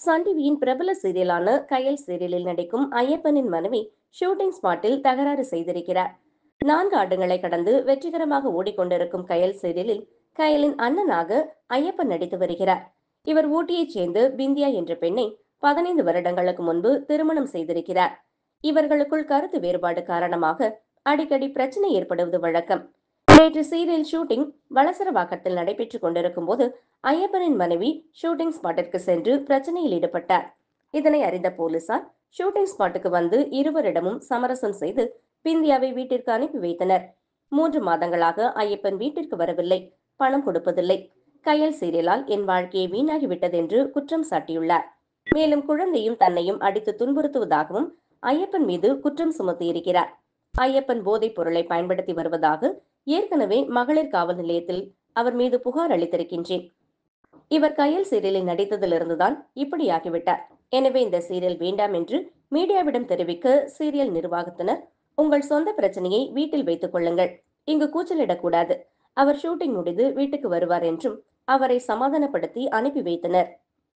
Sun டிவியின் பிரபல சீரியலான கயல் சீரியலில் நடிக்கும் ஐயப்பனின் மனைவி ஷூட்டிங் ஸ்பாட்டில் தகராறு செய்திருக்கிறார். 4 ஆண்டுகளை கடந்து வெற்றிகரமாக ஓடிக்கொண்டிருக்கும் கயல் சீரியலில் கயலின் அண்ணனாக ஐயப்பன் நடித்து வருகிறார். இவர் ஊட்டியைச் சேர்ந்த பிந்தியா என்ற பெண்ணை 15 வருடங்களுக்கு முன்பு திருமணம் செய்திருக்கிறார். இவர்களுக்குள் கருத்து வேறுபாடு காரணமாக அடிக்கடி பிரச்சனை ஏற்படுவது வழக்கம். நேற்று சீரியல் ஷூட்டிங் வளசரவாக்கத்தில் நடைபெற்றுக் கொண்டிருக்கும் போது ஐயப்பனின் மனைவி ஷூட்டிங் ஸ்பாட்டிற்கு சென்று பிரச்சனையில் ஈடுபட்டார். இதனை அறிந்த போலீசார் ஷூட்டிங் ஸ்பாட்டுக்கு வந்து இருவரிடமும் சமரசம் செய்து பிந்தியாவை வீட்டிற்கு அனுப்பி வைத்தனர். 3 மாதங்களாக ஐயப்பன் வீட்டிற்கு வரவில்லை, பணம் கொடுப்பதில்லை. கயல் சீரியலால் என் வாழ்க்கையை வீணாகிவிட்டது என்று குற்றம் சாட்டியுள்ளார். மேலும் குழந்தையும் தன்னையும் அடித்து துன்புறுத்துவதாகவும் ஐயப்பன் மீது குற்றம் சுமத்தியிருக்கிறார். ஐயப்பன் போதைப் பொருளை பயன்படுத்தி வருவதாக ஏற்கனவே மகளிர் காவல் நிலையத்தில் அவர் மீது புகார் அளித்திருக்கின்றேன். இவர் கயல் சீரியலில் நடித்ததிலிருந்துதான் இப்படியாகிவிட்டார். எனவே இந்த சீரியல் வேண்டாம் என்று மீடியாவிடம் தெரிவிக்க சீரியல் நிர்வாகத்தினர், உங்கள் சொந்த பிரச்சனையை வீட்டில் வைத்துக் கொள்ளுங்கள், இங்கு கூச்சலிடக்கூடாது, அவர் ஷூட்டிங் முடிந்து வீட்டுக்கு வருவார் என்றும் அவரை சமாதானப்படுத்தி அனுப்பி வைத்தனர்.